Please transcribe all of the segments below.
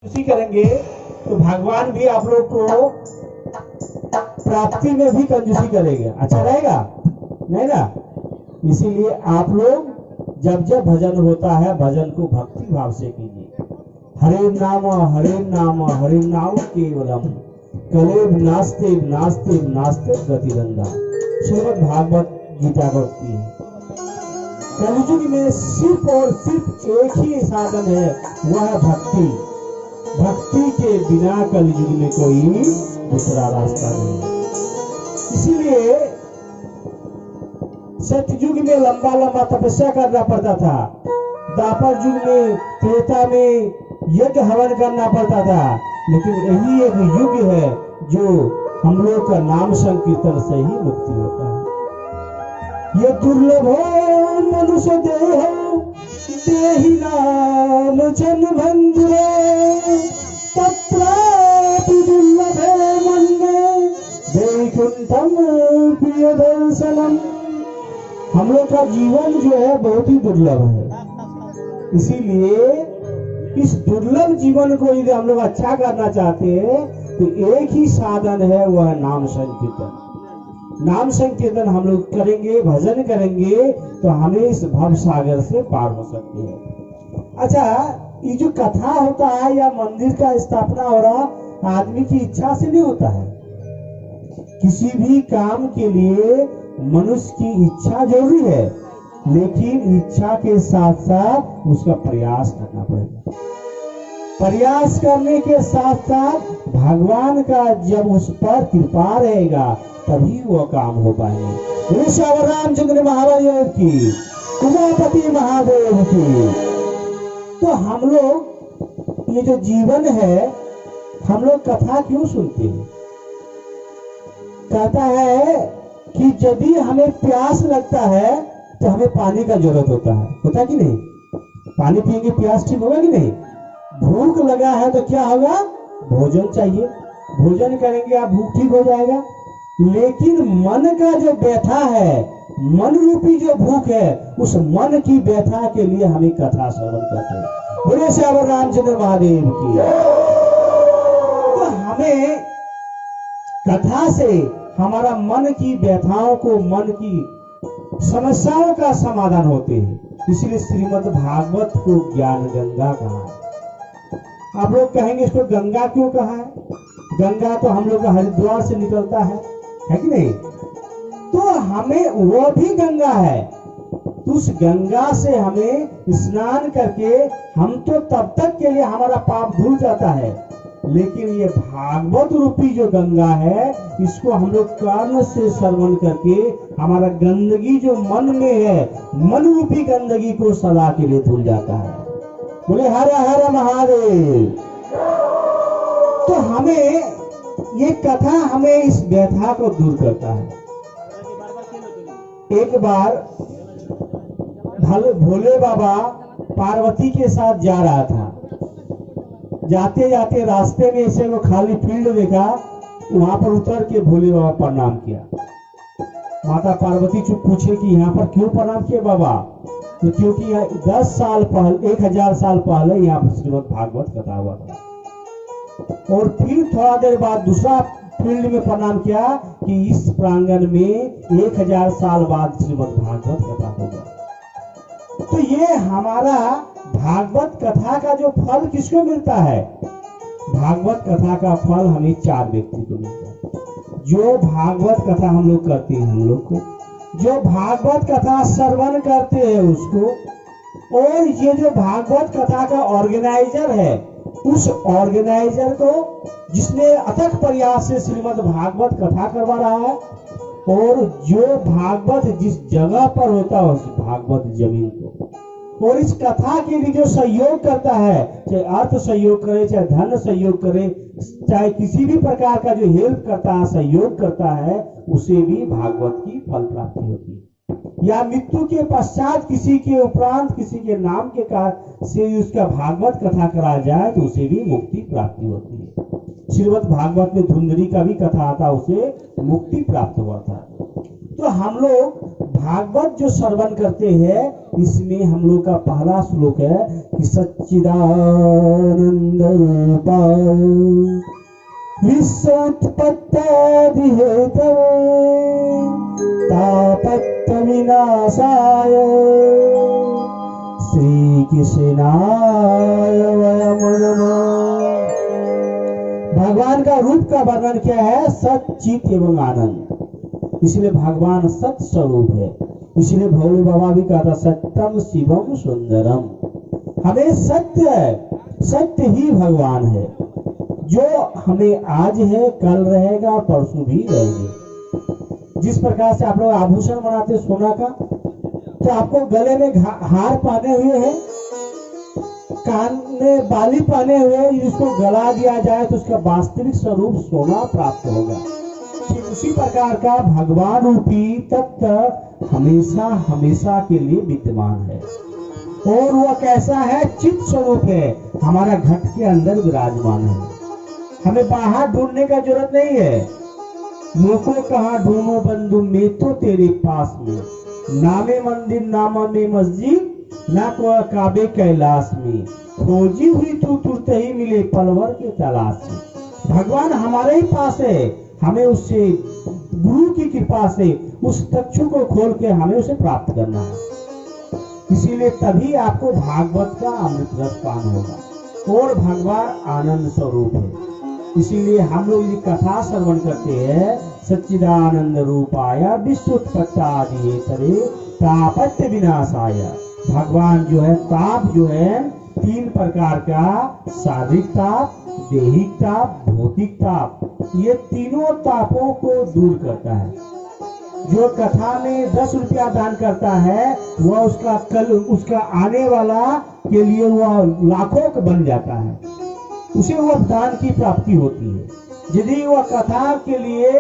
कंजूसी करेंगे तो भगवान भी आप लोग को प्राप्ति में भी कंजूसी करेंगे, अच्छा रहेगा नहीं ना। इसीलिए आप लोग जब जब भजन होता है भजन को भक्ति भाव से कीजिए। हरे नाम केवलम कलेब नास्ते नास्ते नास्ते गतिरंदा। श्रीमद् भागवत गीता का उक्ति है। कलयुग में सिर्फ और सिर्फ एक ही साधन है, वह है भक्ति। भक्ति के बिना कलयुग में कोई दूसरा रास्ता नहीं। इसीलिए सतयुग में लंबा लंबा तपस्या करना पड़ता था, द्वापर युग में त्रेता में यज्ञ हवन करना पड़ता था, लेकिन यही एक युग है जो हम लोग का नाम संकीर्तन से ही मुक्ति होता है। ये दुर्लभ मनुष्य देह देहि नाम जन्म मंदिरे तत्रापि दुर्लभे मन्ये वैकुंठम प्रिय दर्शनम। हम लोग का जीवन जो है बहुत ही दुर्लभ है, इसीलिए इस दुर्लभ जीवन को यदि हम लोग अच्छा करना चाहते हैं तो एक ही साधन है, वह नाम संकीर्तन। नाम संकीर्तन हम लोग करेंगे, भजन करेंगे तो हमें इस भव सागर से पार हो सकते हैं। अच्छा, ये जो कथा होता है या मंदिर का स्थापना हो रहा आदमी की इच्छा से नहीं होता है। किसी भी काम के लिए मनुष्य की इच्छा जरूरी है, लेकिन इच्छा के साथ साथ उसका प्रयास करना पड़ेगा। प्रयास करने के साथ साथ भगवान का जब उस पर कृपा रहेगा तभी वो काम हो पाएंगे। ऋषभ रामचंद्र महाराज की, उमापति महादेव की। तो हम लोग ये जो जीवन है, हम लोग कथा क्यों सुनते हैं? कहता है कि यदि हमें प्यास लगता है तो हमें पानी का जरूरत होता कि नहीं? पानी पिएंगे प्यास ठीक होगा कि नहीं? भूख लगा है तो क्या होगा? भोजन चाहिए, भोजन करेंगे आप भूख ठीक हो जाएगा। लेकिन मन का जो व्यथा है, मन रूपी जो भूख है, उस मन की व्यथा के लिए हमें कथा श्रवण करते हैं। बोले श्याम रामचंद्र महादेव की। तो हमें कथा से हमारा मन की व्यथाओं को, मन की समस्याओं का समाधान होते हैं। इसलिए श्रीमद् भागवत को ज्ञान गंगा कहा है। आप लोग कहेंगे इसको गंगा क्यों कहा है? गंगा तो हम लोग का हरिद्वार से निकलता है कि नहीं? तो हमें वो भी गंगा है, तो उस गंगा से हमें स्नान करके हम तो तब तक के लिए हमारा पाप धुल जाता है, लेकिन ये भागवत रूपी जो गंगा है, इसको हम लोग कान से श्रवण करके हमारा गंदगी जो मन में है, मन रूपी गंदगी को सदा के लिए धुल जाता है। बोले हर हर महादेव। तो हमें ये कथा हमें इस व्यथा को दूर करता है। एक बार भोले बाबा पार्वती के साथ जा रहा था। जाते जाते रास्ते में इसे वो खाली फील्ड देखा, वहां पर उतर के भोले बाबा प्रणाम किया। माता पार्वती चुप पूछे कि यहाँ पर क्यों प्रणाम किया बाबा? तो क्योंकि 10 साल पहले, 1000 साल पहले यहाँ पर श्रीमद् भागवत कथा हुआ था। और फिर थोड़ा देर बाद दूसरा फील्ड में प्रणाम किया कि इस प्रांगण में 1000 साल बाद श्रीमद् भागवत कथा होगा। तो ये हमारा भागवत कथा का जो फल किसको मिलता है? भागवत कथा का फल हमें 4 व्यक्ति को मिलता है। जो भागवत कथा हम लोग करते हैं, हम लोग को जो भागवत कथा श्रवण करते हैं उसको, और ये जो भागवत कथा का ऑर्गेनाइजर है, उस ऑर्गेनाइजर को जिसने अथक प्रयास से श्रीमद् भागवत कथा करवा रहा है, और जो भागवत जिस जगह पर होता है उस भागवत जमीन को, और इस कथा के लिए जो सहयोग करता है, चाहे अर्थ सहयोग करे, चाहे धन सहयोग करे, चाहे किसी भी प्रकार का जो हेल्प करता है, सहयोग करता है, उसे भी भागवत की फल प्राप्ति होती है। या मृत्यु के पश्चात किसी के उपरांत किसी के नाम के कारण से उसका भागवत कथा कराया जाए तो उसे भी मुक्ति प्राप्ति होती है। श्रीमद् भागवत में धुंधरी का भी कथा आता, उसे मुक्ति प्राप्त हुआ था। तो हम लोग भागवत जो श्रवण करते हैं, इसमें हम लोग का पहला श्लोक है कि सच्चिदानंद रूपाय विश्वोत्पत्त्यादि हेतवे तापत्र विनाशाय श्री कृष्णाय वयं नमः। भगवान का रूप का वर्णन क्या है? सच्चित एवं आनंद। इसलिए भगवान सत्य स्वरूप है। इसलिए भोले बाबा भी कहा था सत्यम शिवम सुंदरम। हमें सत्य ही भगवान है, जो हमें आज है, कल रहेगा, परसों भी रहेंगे। जिस प्रकार से आप लोग आभूषण बनाते सोना का, तो आपको गले में हार पहने हुए हैं, कान में बाली पहने हुए, जिसको गला दिया जाए तो उसका वास्तविक स्वरूप सोना प्राप्त होगा। ठीक उसी प्रकार का भगवान रूपी तत्व हमेशा हमेशा के लिए विद्यमान है। और वह कैसा है? चित्त स्वरूप है, हमारा घट के अंदर विराजमान है। हमें बाहर ढूंढने का जरूरत नहीं है। मोको कहाँ ढूंढो बंधु, मैं तो तेरे पास में। नामे मंदिर नामा में मस्जिद, ना को काबे कैलाश में। खोजी हुई तू तुरंत ही मिले पलवर के तलाश में। भगवान हमारे ही पास है। हमें उससे गुरु की कृपा से उस चक्षु को खोल के हमें उसे प्राप्त करना है। इसीलिए तभी आपको भागवत का अमृत रस पान होगा। और भगवान आनंद स्वरूप है। इसीलिए हम लोग ये कथा श्रवण करते हैं। सच्चिदानंद रूपाय विश्वोत्पत्त्यादि हेतवे तापत्र विनाशाय। भगवान जो है, ताप जो है 3 प्रकार का, शारीरिक ताप, देहिक ताप, भौतिक ताप, ये तीनों तापों को दूर करता है। जो कथा में 10 रुपया दान करता है, वह उसका आने वाला के लिए वह लाखों का बन जाता है। उसे वह दान की प्राप्ति होती है। यदि वह कथा के लिए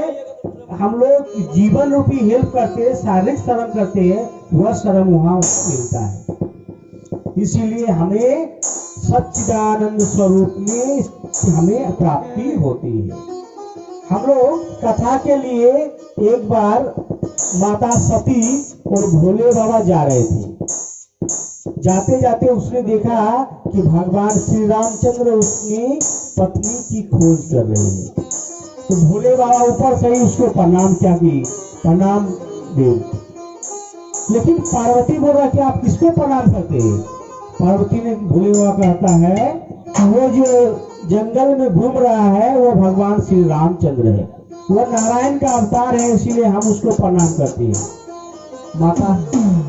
हम लोग जीवन रूपी हेल्प करते हैं, शारीरिक श्रम करते हैं, वह श्रम वहां मिलता है। इसीलिए हमें सच्चिदानंद स्वरूप में हमें प्राप्ति होती है। हम लोग कथा के लिए एक बार माता सती और भोले बाबा जा रहे थे। जाते जाते उसने देखा कि भगवान श्री रामचंद्र उसकी पत्नी की खोज कर रहे हैं। तो भोले बाबा ऊपर से ही उसको प्रणाम किया कि प्रणाम देव। लेकिन पार्वती बोल रहा कि आप किसको प्रणाम करते हैं? पार्वती ने भोले बाबा कहता है कि वो जो जंगल में घूम रहा है वो भगवान श्री रामचंद्र है, वो नारायण का अवतार है, इसीलिए हम उसको प्रणाम करते हैं। माता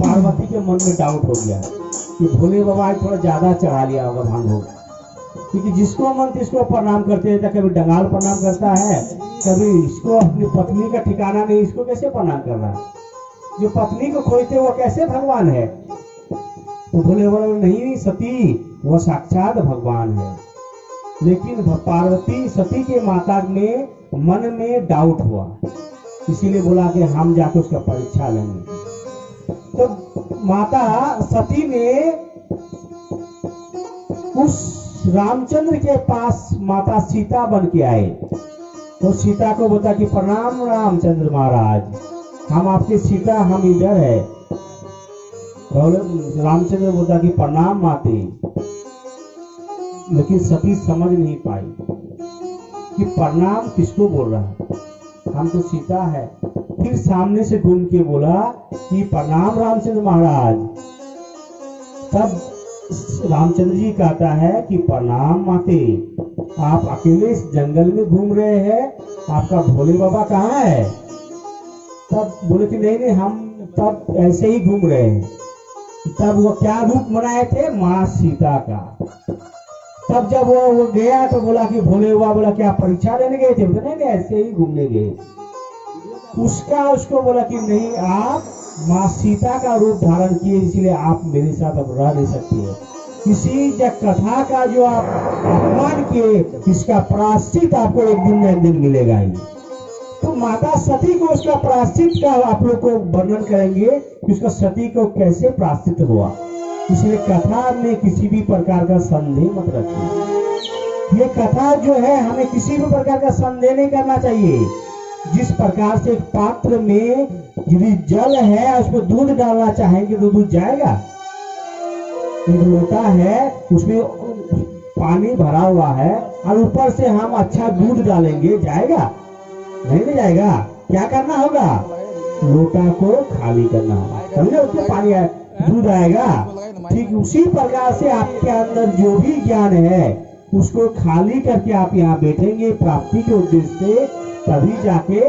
पार्वती के मन में डाउट हो गया कि भोले बाबा थोड़ा ज्यादा चढ़ा लिया होगा भांग होगा, क्योंकि जिसको मन इसको प्रणाम करते हैं। कभी डंगाल प्रणाम करता है, कभी इसको अपनी पत्नी का ठिकाना नहीं, इसको कैसे प्रणाम कर रहा है? जो पत्नी को खोजते वो कैसे भगवान है? तो भोले बाबा नहीं सती, वो साक्षात भगवान है। लेकिन पार्वती सती के माता में मन में डाउट हुआ, इसीलिए बोला कि हम जाके उसका परीक्षा लेंगे। तो माता सती ने उस रामचंद्र के पास माता सीता बन के आए। तो सीता को बोला कि प्रणाम रामचंद्र महाराज, हम आपके सीता, हम इधर है। रामचंद्र बोला कि प्रणाम माते। लेकिन सती समझ नहीं पाई कि प्रणाम किसको बोल रहा है, हम तो सीता है। फिर सामने से घूम के बोला कि प्रणाम रामचंद्र महाराज। तब रामचंद्र जी कहता है कि प्रणाम माते, आप अकेले इस जंगल में घूम रहे हैं, आपका भोले बाबा कहाँ है? तब बोले कि नहीं नहीं, हम तब ऐसे ही घूम रहे हैं। तब वो क्या रूप बनाए थे? माँ सीता का। तब जब वो गया तो बोला कि भोले बाबा बोला क्या परीक्षा लेने गए थे? नहीं नहीं, ऐसे ही घूमने गए। उसको बोला कि नहीं, आप माँ सीता का रूप धारण किए, इसलिए आप मेरे साथ अब रह नहीं सकते हैं। किसी कथा का जो आप अपमान किए, इसका प्रायश्चित आपको एक दिन न एक दिन मिलेगा ही। तो माता सती को उसका प्रायश्चित का आप लोग को वर्णन करेंगे कि उसका सती को कैसे प्रायश्चित हुआ। इसलिए कथा में किसी भी प्रकार का संदेह मत रखिए। ये कथा जो है, हमें किसी भी प्रकार का संदेह नहीं करना चाहिए। जिस प्रकार से एक पात्र में यदि जल है, उसमें दूध डालना चाहेंगे तो दूध जाएगा? एक लोटा है, उसमें पानी भरा हुआ है और ऊपर से हम अच्छा दूध डालेंगे, जाएगा? नहीं ले जाएगा। क्या करना होगा? लोटा को खाली करना होगा, समझे? उसमें पानी है, दूध आएगा। ठीक उसी प्रकार से आपके अंदर जो भी ज्ञान है उसको खाली करके आप यहाँ बैठेंगे प्राप्ति के उद्देश्य से, तभी जाके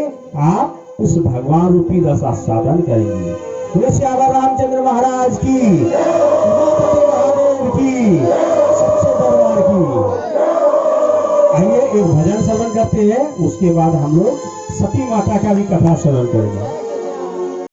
आप उस भगवान रूपी रस आस्वादन करेंगे। बोले श्यामा रामचंद्र महाराज की, उमापति महादेव की, सच्चे दरबार की। आइए एक भजन श्रवण करते हैं, उसके बाद हम लोग सती माता का भी कथा श्रवण करेंगे।